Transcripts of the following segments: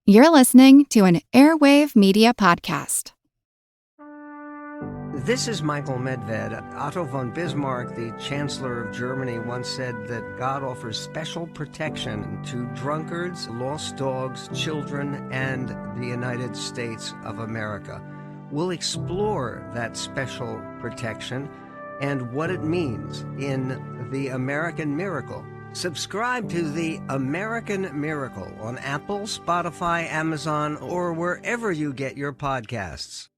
You're listening to an Airwave Media podcast. This is Michael Medved. Otto von Bismarck, the Chancellor of Germany, once said that God offers special protection to drunkards, lost dogs, children, and the United States of America. We'll explore that special protection and what it means in The American Miracle. Subscribe to The American Miracle on Apple, Spotify, Amazon, or wherever you get your podcasts.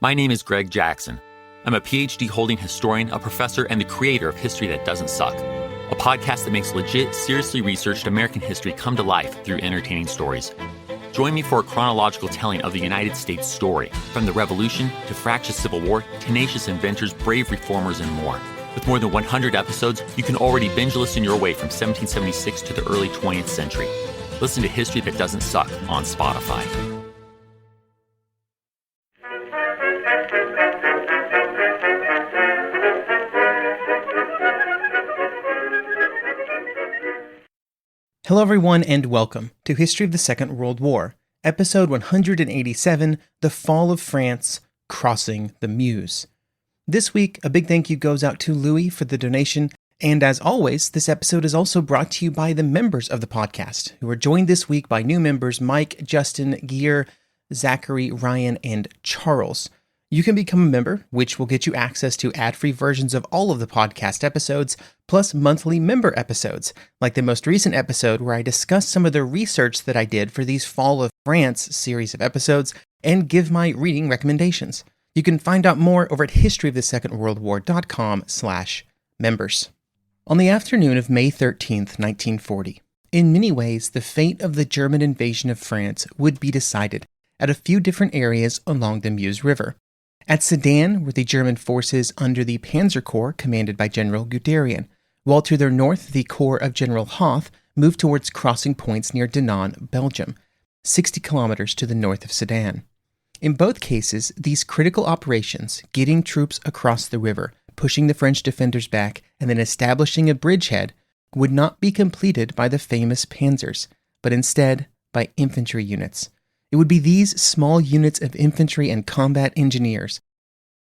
My name is Greg Jackson. I'm a PhD-holding historian, a professor, and the creator of History That Doesn't Suck, a podcast that makes legit, seriously researched American history come to life through entertaining stories. Join me for a chronological telling of the United States story, from the Revolution to fractious Civil War, tenacious inventors, brave reformers, and more. With more than 100 episodes, you can already binge listen your way from 1776 to the early 20th century. Listen to History That Doesn't Suck on Spotify. Hello everyone and welcome to History of the Second World War, episode 187, The Fall of France, Crossing the Meuse. This week, a big thank you goes out to Louis for the donation, and as always, this episode is also brought to you by the members of the podcast, who are joined this week by new members Mike, Justin, Gear, Zachary, Ryan, and Charles. You can become a member, which will get you access to ad-free versions of all of the podcast episodes, plus monthly member episodes, like the most recent episode where I discuss some of the research that I did for these Fall of France series of episodes and give my reading recommendations. You can find out more over at historyofthesecondworldwar.com/members. On the afternoon of May 13th, 1940, in many ways, the fate of the German invasion of France would be decided at a few different areas along the Meuse River. At Sedan were the German forces under the Panzer Corps commanded by General Guderian, while to their north the Corps of General Hoth moved towards crossing points near Dinant, Belgium, 60 kilometers to the north of Sedan. In both cases, these critical operations, getting troops across the river, pushing the French defenders back, and then establishing a bridgehead, would not be completed by the famous panzers, but instead by infantry units. It would be these small units of infantry and combat engineers,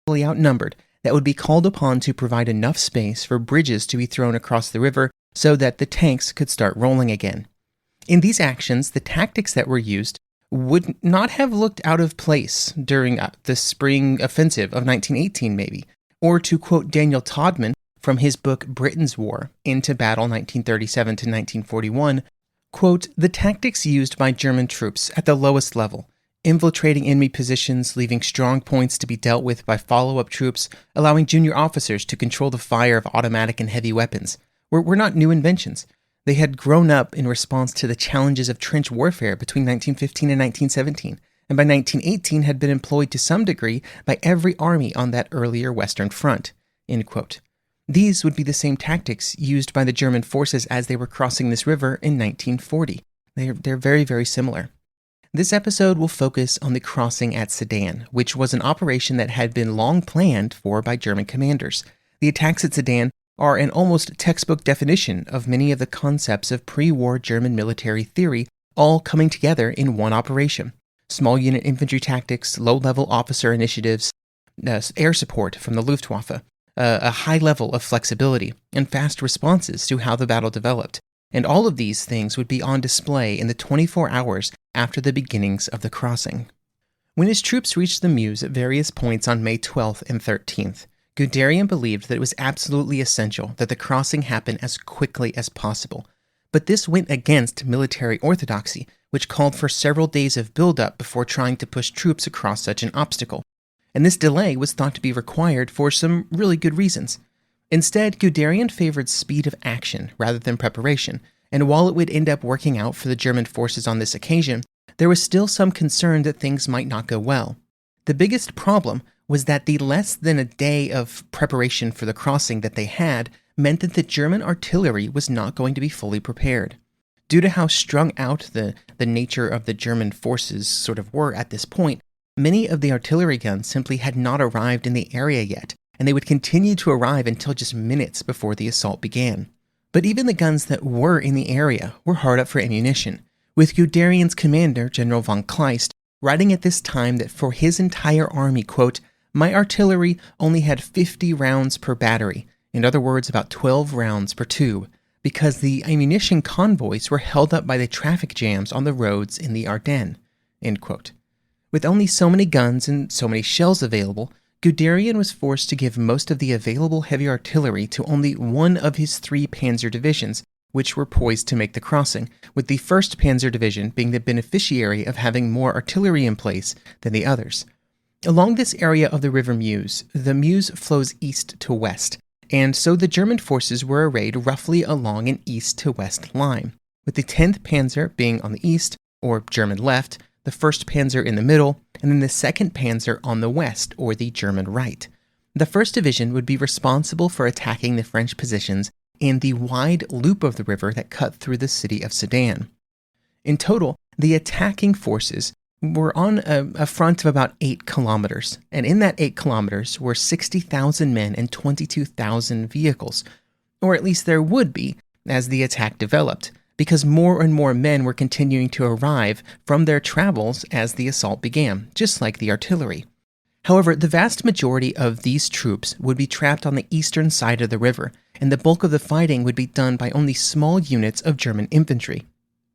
fully outnumbered, that would be called upon to provide enough space for bridges to be thrown across the river so that the tanks could start rolling again. In these actions, the tactics that were used would not have looked out of place during the spring offensive of 1918 maybe, or to quote Daniel Todman from his book Britain's War, Into Battle 1937 to 1941, quote, "The tactics used by German troops at the lowest level, infiltrating enemy positions, leaving strong points to be dealt with by follow-up troops, allowing junior officers to control the fire of automatic and heavy weapons, were not new inventions. They had grown up in response to the challenges of trench warfare between 1915 and 1917, and by 1918 had been employed to some degree by every army on that earlier Western Front." End quote. These would be the same tactics used by the German forces as they were crossing this river in 1940. They're very, very similar. This episode will focus on the crossing at Sedan, which was an operation that had been long planned for by German commanders. The attacks at Sedan are an almost textbook definition of many of the concepts of pre-war German military theory, all coming together in one operation. Small unit infantry tactics, low-level officer initiatives, air support from the Luftwaffe, a high level of flexibility, and fast responses to how the battle developed. And all of these things would be on display in the 24 hours after the beginnings of the crossing. When his troops reached the Meuse at various points on May 12th and 13th, Guderian believed that it was absolutely essential that the crossing happen as quickly as possible. But this went against military orthodoxy, which called for several days of build-up before trying to push troops across such an obstacle. And this delay was thought to be required for some really good reasons. Instead, Guderian favored speed of action rather than preparation, and while it would end up working out for the German forces on this occasion, there was still some concern that things might not go well. The biggest problem was that the less than a day of preparation for the crossing that they had meant that the German artillery was not going to be fully prepared. Due to how strung out the nature of the German forces sort of were at this point, many of the artillery guns simply had not arrived in the area yet, and they would continue to arrive until just minutes before the assault began. But even the guns that were in the area were hard up for ammunition. with Guderian's commander, General von Kleist, writing at this time that for his entire army, quote, "My artillery only had 50 rounds per battery, in other words, about 12 rounds per tube, because the ammunition convoys were held up by the traffic jams on the roads in the Ardennes," end quote. With only so many guns and so many shells available, Guderian was forced to give most of the available heavy artillery to only one of his 3 panzer divisions, which were poised to make the crossing, with the 1st Panzer Division being the beneficiary of having more artillery in place than the others. Along this area of the River Meuse, the Meuse flows east to west, and so the German forces were arrayed roughly along an east to west line, with the 10th Panzer being on the east, or German left, the 1st Panzer in the middle, and then the 2nd Panzer on the west, or the German right. The 1st Division would be responsible for attacking the French positions in the wide loop of the river that cut through the city of Sedan. In total, the attacking forces were on a front of about 8 kilometers, and in that 8 kilometers were 60,000 men and 22,000 vehicles, or at least there would be as the attack developed, because more and more men were continuing to arrive from their travels as the assault began, just like the artillery. However, the vast majority of these troops would be trapped on the eastern side of the river, and the bulk of the fighting would be done by only small units of German infantry.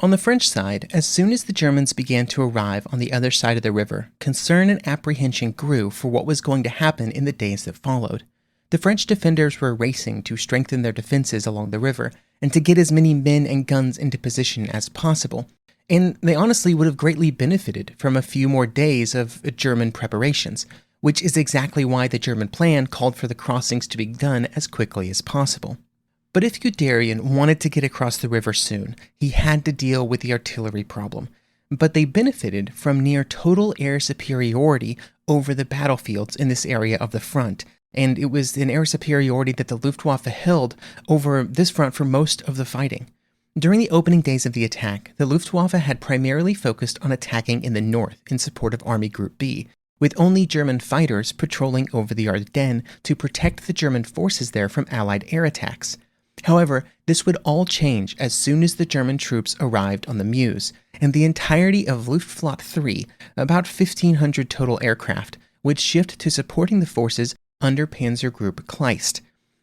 On the French side, as soon as the Germans began to arrive on the other side of the river, concern and apprehension grew for what was going to happen in the days that followed. The French defenders were racing to strengthen their defenses along the river and to get as many men and guns into position as possible, and they honestly would have greatly benefited from a few more days of German preparations, which is exactly why the German plan called for the crossings to be done as quickly as possible. But if Guderian wanted to get across the river soon, he had to deal with the artillery problem. But they benefited from near total air superiority over the battlefields in this area of the front, and it was an air superiority that the Luftwaffe held over this front for most of the fighting. During the opening days of the attack, the Luftwaffe had primarily focused on attacking in the north in support of Army Group B, with only German fighters patrolling over the Ardennes to protect the German forces there from Allied air attacks. However, this would all change as soon as the German troops arrived on the Meuse, and the entirety of Luftflotte 3, about 1,500 total aircraft, would shift to supporting the forces under Panzer Group Kleist.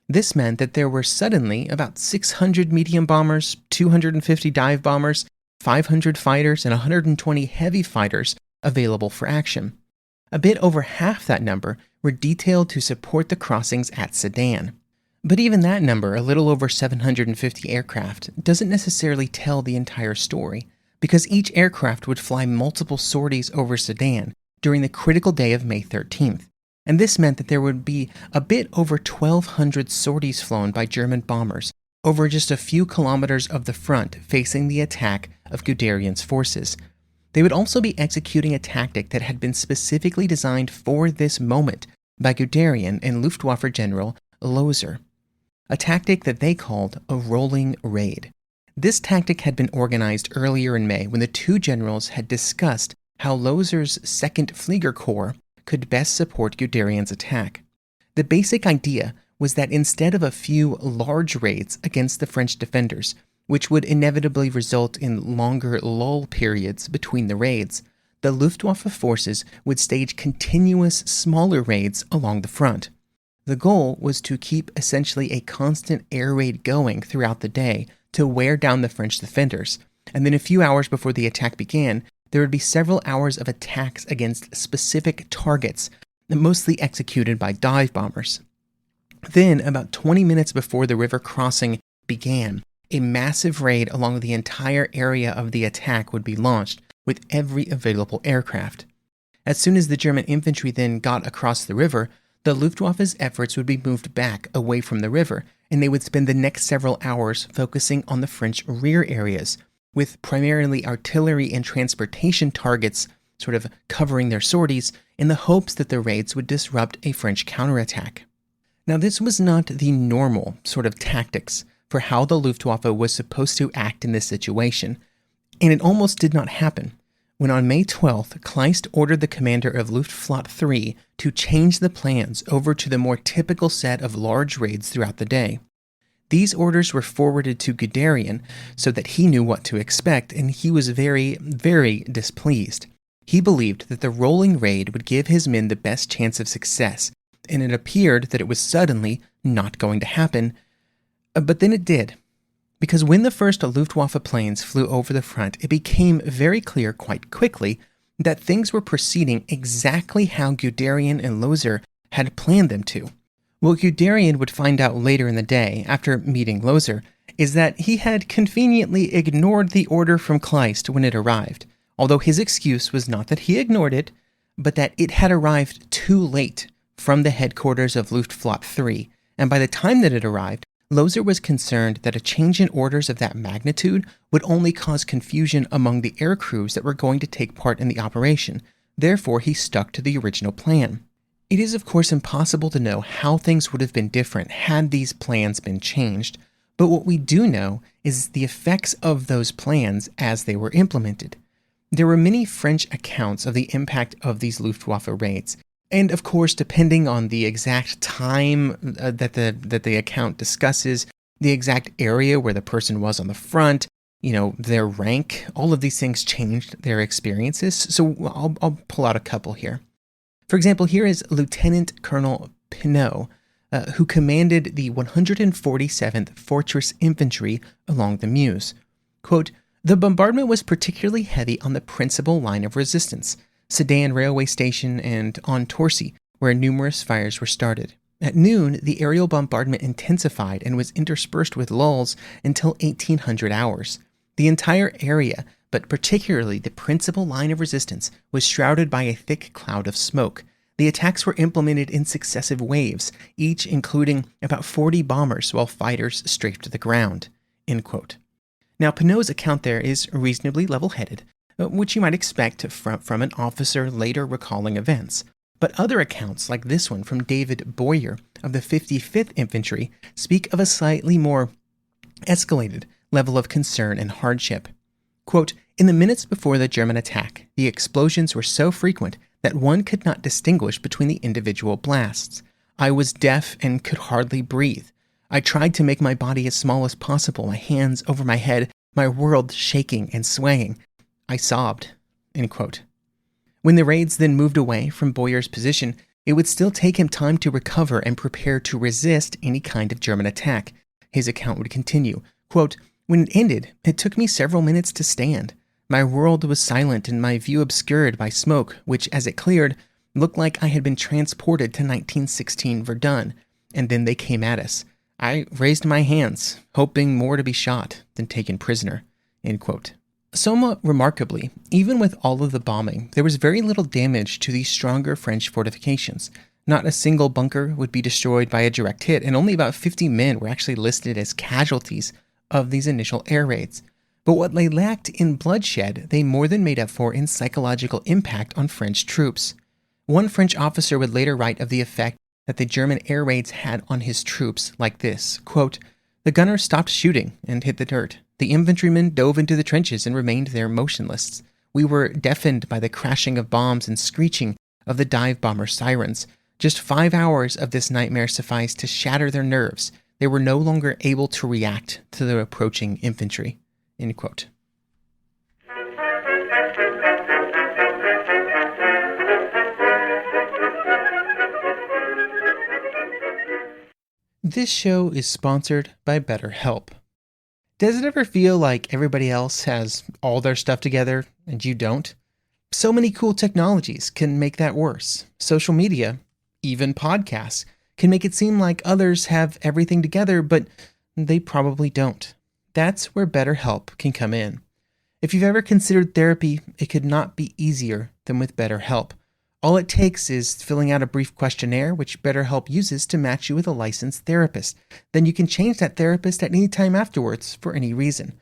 This meant that there were suddenly about 600 medium bombers, 250 dive bombers, 500 fighters, and 120 heavy fighters available for action. A bit over half that number were detailed to support the crossings at Sedan. But even that number, a little over 750 aircraft, doesn't necessarily tell the entire story, because each aircraft would fly multiple sorties over Sedan during the critical day of May 13th, and this meant that there would be a bit over 1,200 sorties flown by German bombers over just a few kilometers of the front facing the attack of Guderian's forces. They would also be executing a tactic that had been specifically designed for this moment by Guderian and Luftwaffe General Loser, a tactic that they called a rolling raid. This tactic had been organized earlier in May when the two generals had discussed how Loser's 2nd Flieger Corps could best support Guderian's attack. The basic idea was that instead of a few large raids against the French defenders, which would inevitably result in longer lull periods between the raids, the Luftwaffe forces would stage continuous smaller raids along the front. The goal was to keep essentially a constant air raid going throughout the day to wear down the French defenders, and then a few hours before the attack began, there would be several hours of attacks against specific targets, mostly executed by dive bombers. Then, about 20 minutes before the river crossing began, a massive raid along the entire area of the attack would be launched with every available aircraft. As soon as the German infantry then got across the river, the Luftwaffe's efforts would be moved back away from the river, and they would spend the next several hours focusing on the French rear areas, with primarily artillery and transportation targets sort of covering their sorties in the hopes that the raids would disrupt a French counterattack. Now, this was not the normal sort of tactics for how the Luftwaffe was supposed to act in this situation, and it almost did not happen when on May 12th, Kleist ordered the commander of Luftflotte 3 to change the plans over to the more typical set of large raids throughout the day. These orders were forwarded to Guderian so that he knew what to expect, and he was very, very displeased. He believed that the rolling raid would give his men the best chance of success, and it appeared that it was suddenly not going to happen. But then it did. Because when the first Luftwaffe planes flew over the front, it became very clear quite quickly that things were proceeding exactly how Guderian and Loser had planned them to. What Guderian would find out later in the day, after meeting Loser, is that he had conveniently ignored the order from Kleist when it arrived, although his excuse was not that he ignored it, but that it had arrived too late from the headquarters of Luftflotte 3, and by the time that it arrived, Loser was concerned that a change in orders of that magnitude would only cause confusion among the air crews that were going to take part in the operation. Therefore, he stuck to the original plan. It is, of course, impossible to know how things would have been different had these plans been changed, but what we do know is the effects of those plans as they were implemented. There were many French accounts of the impact of these Luftwaffe raids, and of course, depending on the exact time that the account discusses, the exact area where the person was on the front, their rank, all of these things changed their experiences. So I'll pull out a couple here. For example, here is Lieutenant Colonel Pinot, who commanded the 147th Fortress Infantry along the Meuse. Quote, "The bombardment was particularly heavy on the principal line of resistance, Sedan railway station and on Torcy, where numerous fires were started. At noon, the aerial bombardment intensified and was interspersed with lulls until 1800 hours. The entire area, but particularly the principal line of resistance, was shrouded by a thick cloud of smoke. The attacks were implemented in successive waves, each including about 40 bombers while fighters strafed the ground." End quote. Now, Pinot's account there is reasonably level-headed, which you might expect from an officer later recalling events. But other accounts, like this one from David Boyer of the 55th Infantry, speak of a slightly more escalated level of concern and hardship. Quote, "In the minutes before the German attack, the explosions were so frequent that one could not distinguish between the individual blasts. I was deaf and could hardly breathe. I tried to make my body as small as possible, my hands over my head, my world shaking and swaying. I sobbed." End quote. When the raids then moved away from Boyer's position, it would still take him time to recover and prepare to resist any kind of German attack. His account would continue, quote, "When it ended, it took me several minutes to stand. My world was silent and my view obscured by smoke, which, as it cleared, looked like I had been transported to 1916 Verdun, and then they came at us. I raised my hands, hoping more to be shot than taken prisoner." End quote. Somewhat remarkably, even with all of the bombing, there was very little damage to these stronger French fortifications. Not a single bunker would be destroyed by a direct hit, and only about 50 men were actually listed as casualties of these initial air raids. But what they lacked in bloodshed, they more than made up for in psychological impact on French troops. One French officer would later write of the effect that the German air raids had on his troops like this, quote, "The gunners stopped shooting and hit the dirt. The infantrymen dove into the trenches and remained there motionless. We were deafened by the crashing of bombs and screeching of the dive bomber sirens. Just 5 hours of this nightmare sufficed to shatter their nerves. They were no longer able to react to the approaching infantry." End quote. This show is sponsored by BetterHelp. Does it ever feel like everybody else has all their stuff together and you don't? So many cool technologies can make that worse. Social media, even podcasts, can make it seem like others have everything together, but they probably don't. That's where BetterHelp can come in. If you've ever considered therapy, it could not be easier than with BetterHelp. All it takes is filling out a brief questionnaire, which BetterHelp uses to match you with a licensed therapist. Then you can change that therapist at any time afterwards for any reason.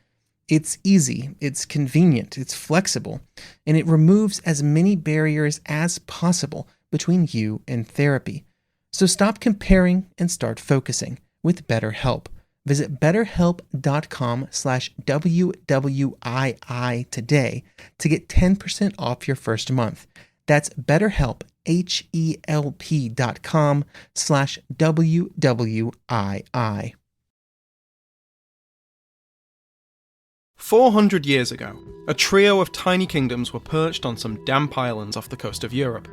It's easy, it's convenient, it's flexible, and it removes as many barriers as possible between you and therapy. So stop comparing and start focusing with BetterHelp. Visit betterhelp.com/WWII today to get 10% off your first month. That's BetterHelp, HELP.com/WWII. 400 years ago, a trio of tiny kingdoms were perched on some damp islands off the coast of Europe.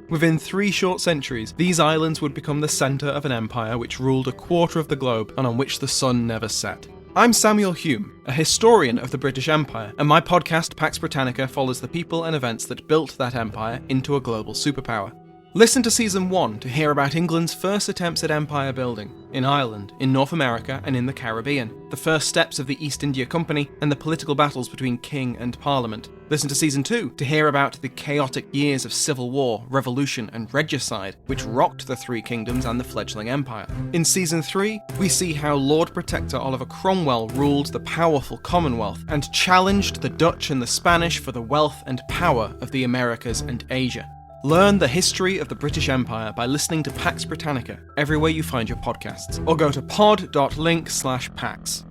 Within 3 short centuries, these islands would become the centre of an empire which ruled a quarter of the globe and on which the sun never set. I'm Samuel Hume, a historian of the British Empire, and my podcast Pax Britannica follows the people and events that built that empire into a global superpower. Listen to Season 1 to hear about England's first attempts at empire building, in Ireland, in North America and in the Caribbean, the first steps of the East India Company and the political battles between king and parliament. Listen to Season 2 to hear about the chaotic years of civil war, revolution and regicide, which rocked the 3 kingdoms and the fledgling empire. In Season 3, we see how Lord Protector Oliver Cromwell ruled the powerful Commonwealth and challenged the Dutch and the Spanish for the wealth and power of the Americas and Asia. Learn the history of the British Empire by listening to Pax Britannica everywhere you find your podcasts, or go to pod.link/pax.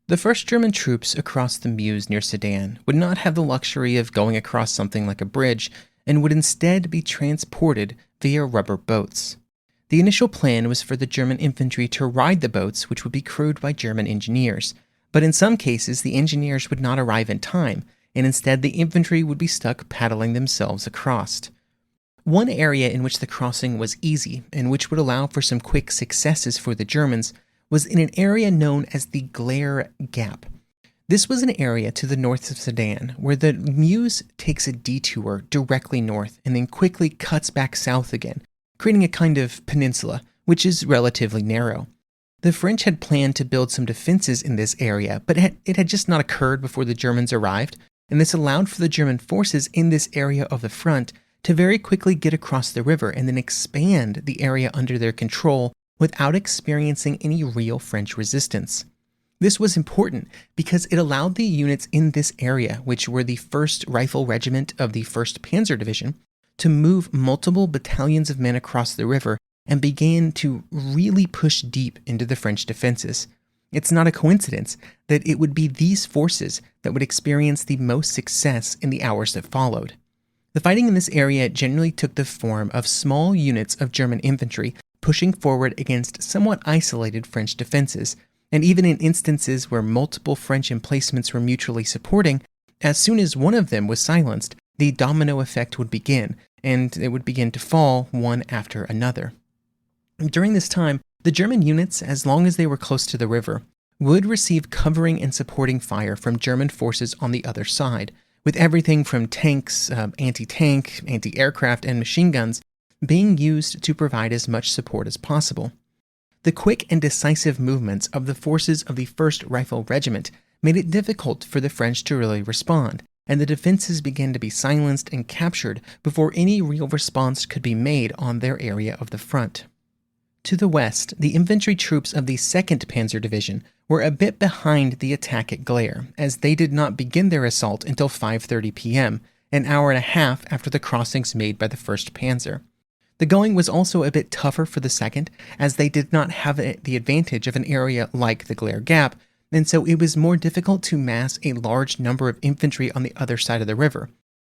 The first German troops across the Meuse near Sedan would not have the luxury of going across something like a bridge and would instead be transported via rubber boats. The initial plan was for the German infantry to ride the boats, which would be crewed by German engineers. But in some cases, the engineers would not arrive in time, and instead the infantry would be stuck paddling themselves across. One area in which the crossing was easy, and which would allow for some quick successes for the Germans, was in an area known as the Glare Gap. This was an area to the north of Sedan, where the Meuse takes a detour directly north and then quickly cuts back south again, creating a kind of peninsula, which is relatively narrow. The French had planned to build some defenses in this area, but it had just not occurred before the Germans arrived, and this allowed for the German forces in this area of the front to very quickly get across the river and then expand the area under their control without experiencing any real French resistance. This was important because it allowed the units in this area, which were the 1st Rifle Regiment of the 1st Panzer Division, to move multiple battalions of men across the river and began to really push deep into the French defenses. It's not a coincidence that it would be these forces that would experience the most success in the hours that followed. The fighting in this area generally took the form of small units of German infantry pushing forward against somewhat isolated French defenses, and even in instances where multiple French emplacements were mutually supporting, as soon as one of them was silenced, the domino effect would begin, and it would begin to fall one after another. During this time, the German units, as long as they were close to the river, would receive covering and supporting fire from German forces on the other side, with everything from tanks, anti-tank, anti-aircraft, and machine guns being used to provide as much support as possible. The quick and decisive movements of the forces of the 1st Rifle Regiment made it difficult for the French to really respond, and the defenses began to be silenced and captured before any real response could be made on their area of the front. To the west, the infantry troops of the 2nd Panzer Division were a bit behind the attack at Glare, as they did not begin their assault until 5:30 p.m., an hour and a half after the crossings made by the 1st Panzer. The going was also a bit tougher for the 2nd, as they did not have the advantage of an area like the Glare Gap, and so it was more difficult to mass a large number of infantry on the other side of the river.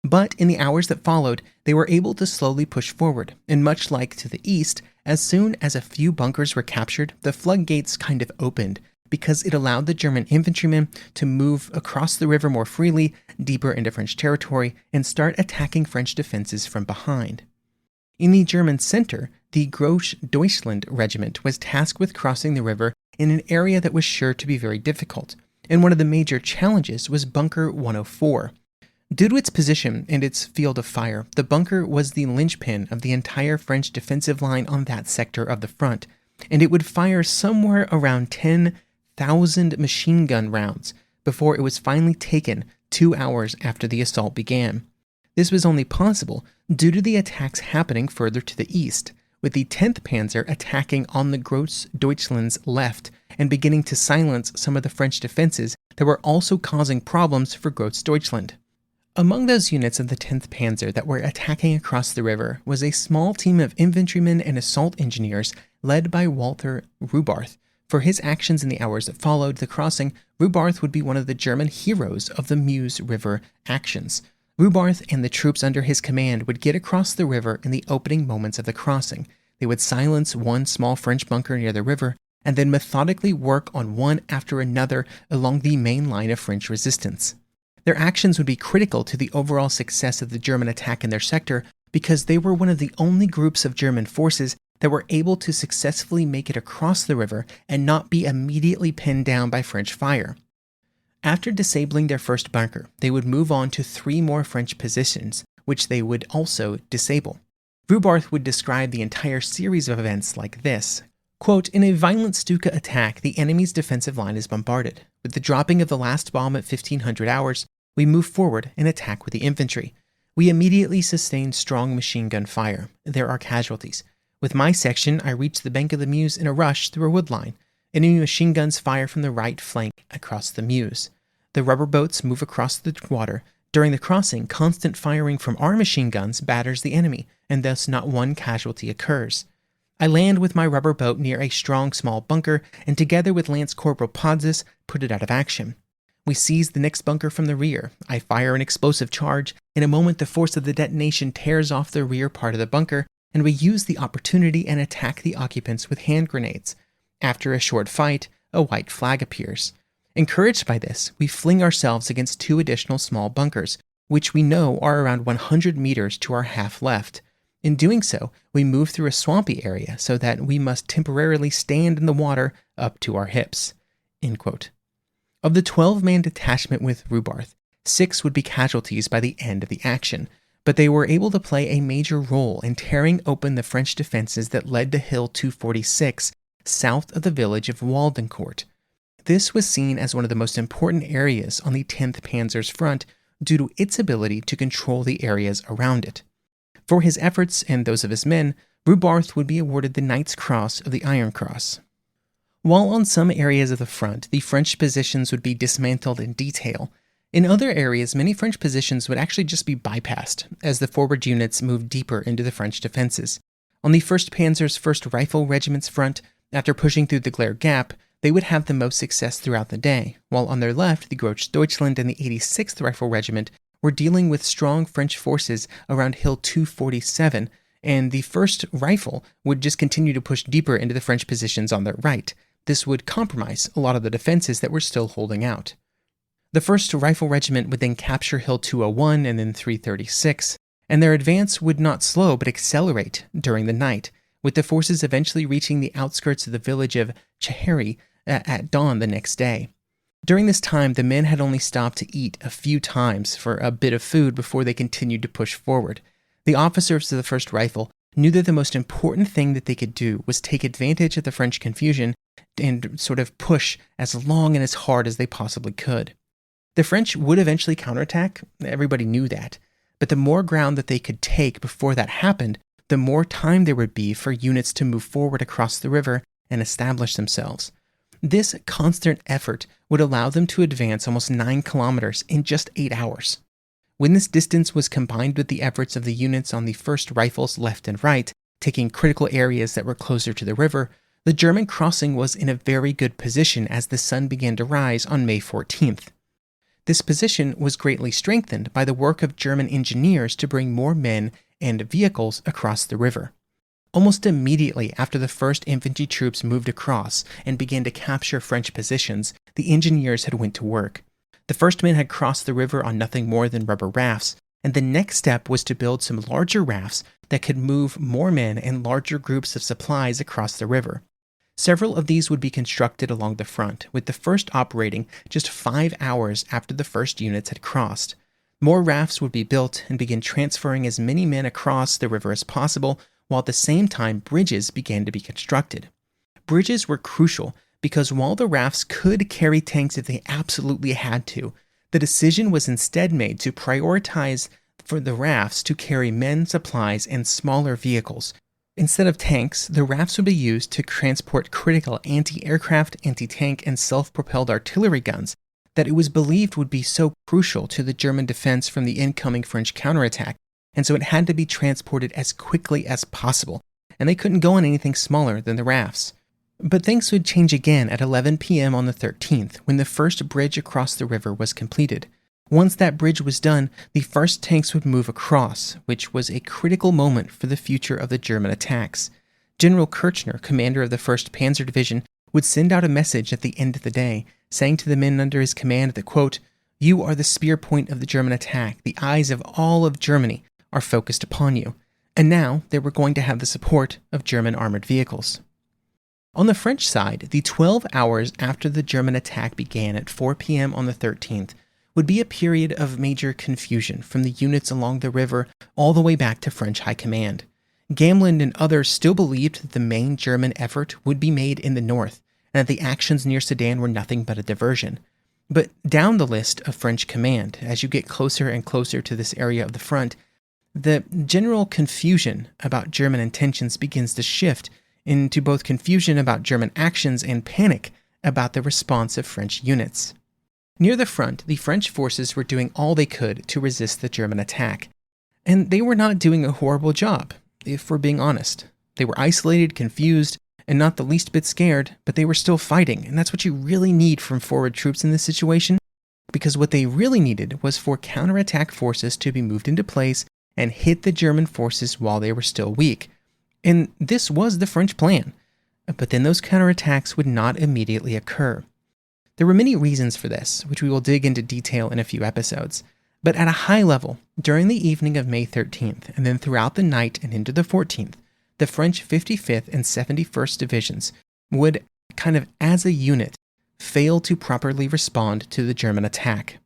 But in the hours that followed, they were able to slowly push forward, and much like to the east, as soon as a few bunkers were captured, the floodgates kind of opened, because it allowed the German infantrymen to move across the river more freely, deeper into French territory, and start attacking French defenses from behind. In the German center, the Großdeutschland Regiment was tasked with crossing the river in an area that was sure to be very difficult, and one of the major challenges was Bunker 104. Due to its position and its field of fire, the bunker was the linchpin of the entire French defensive line on that sector of the front, and it would fire somewhere around 10,000 machine gun rounds before it was finally taken 2 hours after the assault began. This was only possible due to the attacks happening further to the east, with the 10th Panzer attacking on the Großdeutschland's left and beginning to silence some of the French defenses that were also causing problems for Großdeutschland. Among those units of the 10th Panzer that were attacking across the river was a small team of infantrymen and assault engineers led by Walter Rubarth. For his actions in the hours that followed the crossing, Rubarth would be one of the German heroes of the Meuse River actions. Rubarth and the troops under his command would get across the river in the opening moments of the crossing. They would silence one small French bunker near the river and then methodically work on one after another along the main line of French resistance. Their actions would be critical to the overall success of the German attack in their sector because they were one of the only groups of German forces that were able to successfully make it across the river and not be immediately pinned down by French fire. After disabling their first bunker, they would move on to 3 more French positions, which they would also disable. Rubarth would describe the entire series of events like this. Quote, "In a violent Stuka attack, the enemy's defensive line is bombarded. With the dropping of the last bomb at 1500 hours, we move forward and attack with the infantry. We immediately sustain strong machine gun fire. There are casualties. With my section, I reach the bank of the Meuse in a rush through a wood line. Enemy machine guns fire from the right flank across the Meuse. The rubber boats move across the water. During the crossing, constant firing from our machine guns batters the enemy, and thus not one casualty occurs. I land with my rubber boat near a strong small bunker, and together with Lance Corporal Podzis, put it out of action. We seize the next bunker from the rear. I fire an explosive charge. In a moment, the force of the detonation tears off the rear part of the bunker, and we use the opportunity and attack the occupants with hand grenades. After a short fight, a white flag appears. Encouraged by this, we fling ourselves against 2 additional small bunkers, which we know are around 100 meters to our half left. In doing so, we move through a swampy area so that we must temporarily stand in the water up to our hips." End quote. Of the 12-man detachment with Rubarth, 6 would be casualties by the end of the action, but they were able to play a major role in tearing open the French defenses that led to Hill 246, south of the village of Waldencourt. This was seen as one of the most important areas on the 10th Panzer's front due to its ability to control the areas around it. For his efforts and those of his men, Rubarth would be awarded the Knight's Cross of the Iron Cross. While on some areas of the front, the French positions would be dismantled in detail, in other areas, many French positions would actually just be bypassed as the forward units moved deeper into the French defenses. On the 1st Panzer's 1st Rifle Regiment's front, after pushing through the Glare Gap, they would have the most success throughout the day, while on their left, the Groß Deutschland and the 86th Rifle Regiment were dealing with strong French forces around Hill 247, and the 1st Rifle would just continue to push deeper into the French positions on their right. This would compromise a lot of the defenses that were still holding out. The 1st Rifle Regiment would then capture Hill 201 and then 336, and their advance would not slow but accelerate during the night, with the forces eventually reaching the outskirts of the village of Cheheri at dawn the next day. During this time, the men had only stopped to eat a few times for a bit of food before they continued to push forward. The officers of the 1st Rifle knew that the most important thing that they could do was take advantage of the French confusion and sort of push as long and as hard as they possibly could. The French would eventually counterattack, everybody knew that, but the more ground that they could take before that happened, the more time there would be for units to move forward across the river and establish themselves. This constant effort would allow them to advance almost 9 kilometers in just 8 hours. When this distance was combined with the efforts of the units on the 1st Rifles left and right, taking critical areas that were closer to the river, the German crossing was in a very good position as the sun began to rise on May 14th. This position was greatly strengthened by the work of German engineers to bring more men and vehicles across the river. Almost immediately after the 1st Infantry troops moved across and began to capture French positions, the engineers had went to work. The 1st men had crossed the river on nothing more than rubber rafts, and the next step was to build some larger rafts that could move more men and larger groups of supplies across the river. Several of these would be constructed along the front, with the first operating just 5 hours after the first units had crossed. More rafts would be built and begin transferring as many men across the river as possible, while at the same time bridges began to be constructed. Bridges were crucial because while the rafts could carry tanks if they absolutely had to, the decision was instead made to prioritize for the rafts to carry men, supplies, and smaller vehicles. Instead of tanks, the rafts would be used to transport critical anti-aircraft, anti-tank, and self-propelled artillery guns that it was believed would be so crucial to the German defense from the incoming French counterattack, and so it had to be transported as quickly as possible, and they couldn't go on anything smaller than the rafts. But things would change again at 11 p.m. on the 13th, when the first bridge across the river was completed. Once that bridge was done, the first tanks would move across, which was a critical moment for the future of the German attacks. General Kirchner, commander of the 1st Panzer Division, would send out a message at the end of the day, saying to the men under his command that, quote, "You are the spear point of the German attack. The eyes of all of Germany are focused upon you." And now they were going to have the support of German armored vehicles. On the French side, the 12 hours after the German attack began at 4 p.m. on the 13th would be a period of major confusion from the units along the river all the way back to French high command. Gamland and others still believed that the main German effort would be made in the north, and that the actions near Sedan were nothing but a diversion. But down the list of French command, as you get closer and closer to this area of the front, the general confusion about German intentions begins to shift into both confusion about German actions and panic about the response of French units. Near the front, the French forces were doing all they could to resist the German attack. And they were not doing a horrible job, if we're being honest. They were isolated, confused, and not the least bit scared, but they were still fighting, and that's what you really need from forward troops in this situation, because what they really needed was for counterattack forces to be moved into place and hit the German forces while they were still weak. And this was the French plan. But then those counterattacks would not immediately occur. There were many reasons for this, which we will dig into detail in a few episodes. But at a high level, during the evening of May 13th, and then throughout the night and into the 14th, the French 55th and 71st Divisions would, kind of as a unit, fail to properly respond to the German attack.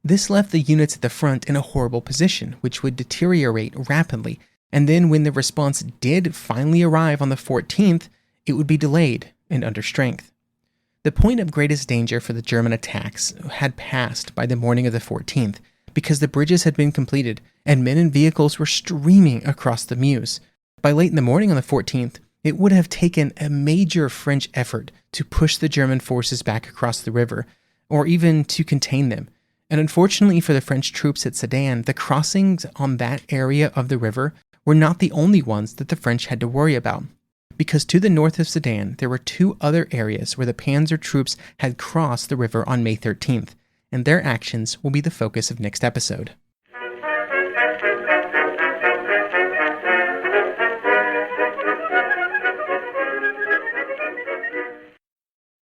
This left the units at the front in a horrible position, which would deteriorate rapidly, and then when the response did finally arrive on the 14th, it would be delayed and under strength. The point of greatest danger for the German attacks had passed by the morning of the 14th, because the bridges had been completed and men and vehicles were streaming across the Meuse. By late in the morning on the 14th, it would have taken a major French effort to push the German forces back across the river, or even to contain them. And unfortunately for the French troops at Sedan, the crossings on that area of the river were not the only ones that the French had to worry about. Because to the north of Sedan, there were 2 other areas where the Panzer troops had crossed the river on May 13th, and their actions will be the focus of next episode.